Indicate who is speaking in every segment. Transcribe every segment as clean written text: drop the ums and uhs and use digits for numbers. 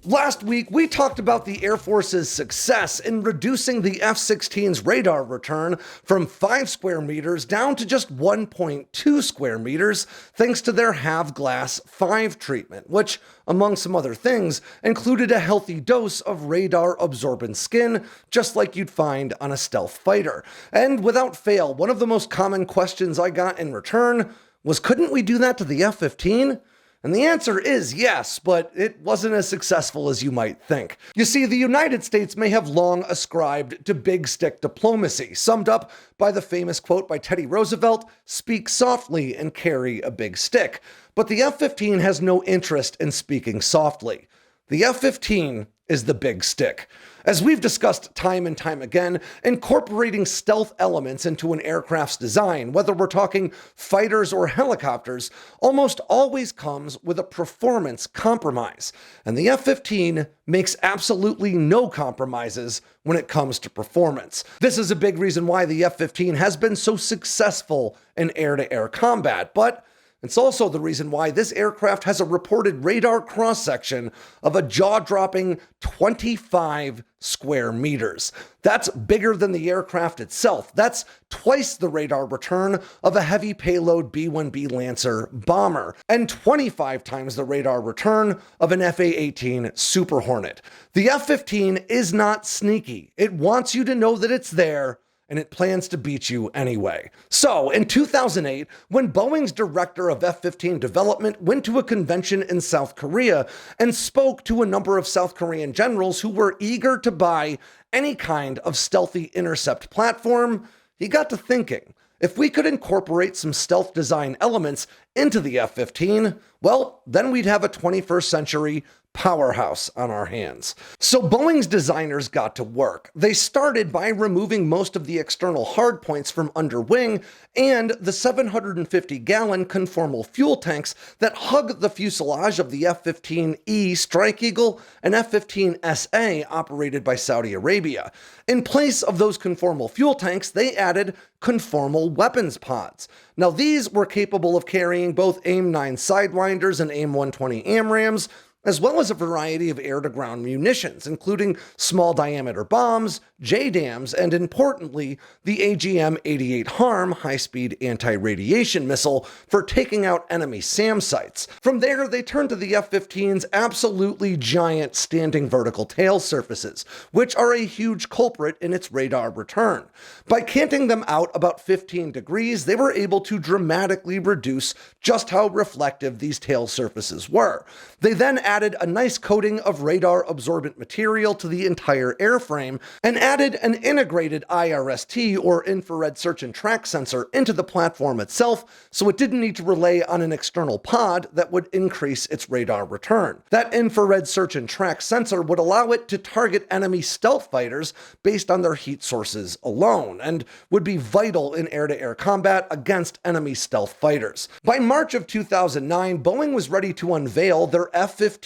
Speaker 1: Last week, we talked about the Air Force's success in reducing the F-16's radar return from 5 square meters down to just 1.2 square meters, thanks to their Have-Glass 5 treatment, which, among some other things, included a healthy dose of radar-absorbent skin, just like you'd find on a stealth fighter. And without fail, one of the most common questions I got in return was, couldn't we do that to the F-15? And the answer is yes, but it wasn't as successful as you might think. You see, the United States may have long ascribed to big stick diplomacy, summed up by the famous quote by Teddy Roosevelt, "Speak softly and carry a big stick." But the F-15 has no interest in speaking softly. The F-15 is the big stick. As we've discussed time and time again, incorporating stealth elements into an aircraft's design, whether we're talking fighters or helicopters, almost always comes with a performance compromise. And the F-15 makes absolutely no compromises when it comes to performance. This is a big reason why the F-15 has been so successful in air-to-air combat, but it's also the reason why this aircraft has a reported radar cross-section of a jaw-dropping 25 square meters. That's bigger than the aircraft itself. That's twice the radar return of a heavy payload B-1B Lancer bomber, and 25 times the radar return of an F-A-18 Super Hornet. The F-15 is not sneaky. It wants you to know that it's there, and it plans to beat you anyway. So, in 2008, when Boeing's director of F-15 development went to a convention in South Korea and spoke to a number of South Korean generals who were eager to buy any kind of stealthy intercept platform, he got to thinking, if we could incorporate some stealth design elements into the F-15, well, then we'd have a 21st century powerhouse on our hands. So Boeing's designers got to work. They started by removing most of the external hardpoints from underwing and the 750-gallon conformal fuel tanks that hug the fuselage of the F-15E Strike Eagle and F-15SA operated by Saudi Arabia. In place of those conformal fuel tanks, they added conformal weapons pods. Now these were capable of carrying both AIM-9 Sidewinders and AIM-120 AMRAAMs, as well as a variety of air-to-ground munitions, including small-diameter bombs, JDAMs, and importantly, the AGM-88 HARM high-speed anti-radiation missile for taking out enemy SAM sites. From there, they turned to the F-15's absolutely giant standing vertical tail surfaces, which are a huge culprit in its radar return. By canting them out about 15 degrees, they were able to dramatically reduce just how reflective these tail surfaces were. They then added a nice coating of radar-absorbent material to the entire airframe and added an integrated IRST, or infrared search and track sensor, into the platform itself, so it didn't need to rely on an external pod that would increase its radar return. That infrared search and track sensor would allow it to target enemy stealth fighters based on their heat sources alone, and would be vital in air-to-air combat against enemy stealth fighters. By March of 2009, Boeing was ready to unveil their F-15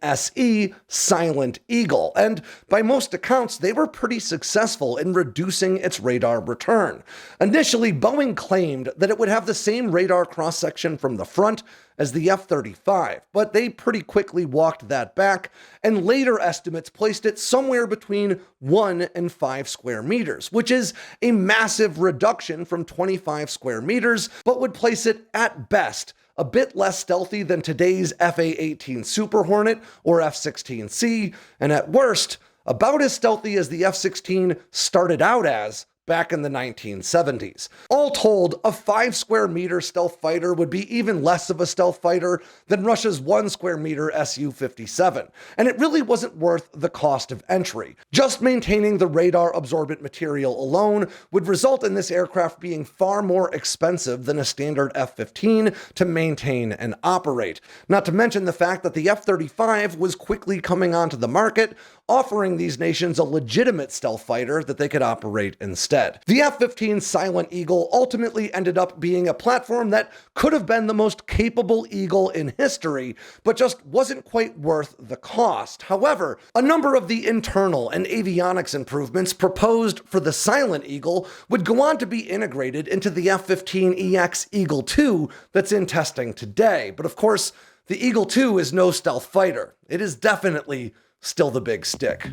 Speaker 1: SE Silent Eagle, and by most accounts, they were pretty successful in reducing its radar return. Initially, Boeing claimed that it would have the same radar cross-section from the front as the F-35, but they pretty quickly walked that back, and later estimates placed it somewhere between 1 and 5 square meters, which is a massive reduction from 25 square meters, but would place it at best a bit less stealthy than today's F-A-18 Super Hornet or F-16C, and at worst, about as stealthy as the F-16 started out as back in the 1970s. All told, a 5 square meter stealth fighter would be even less of a stealth fighter than Russia's 1 square meter Su-57, and it really wasn't worth the cost of entry. Just maintaining the radar absorbent material alone would result in this aircraft being far more expensive than a standard F-15 to maintain and operate. Not to mention the fact that the F-35 was quickly coming onto the market, offering these nations a legitimate stealth fighter that they could operate instead. instead. The F-15 Silent Eagle ultimately ended up being a platform that could have been the most capable Eagle in history, but just wasn't quite worth the cost. However, a number of the internal and avionics improvements proposed for the Silent Eagle would go on to be integrated into the F-15EX Eagle II that's in testing today. But of course, the Eagle II is no stealth fighter. It is definitely still the big stick.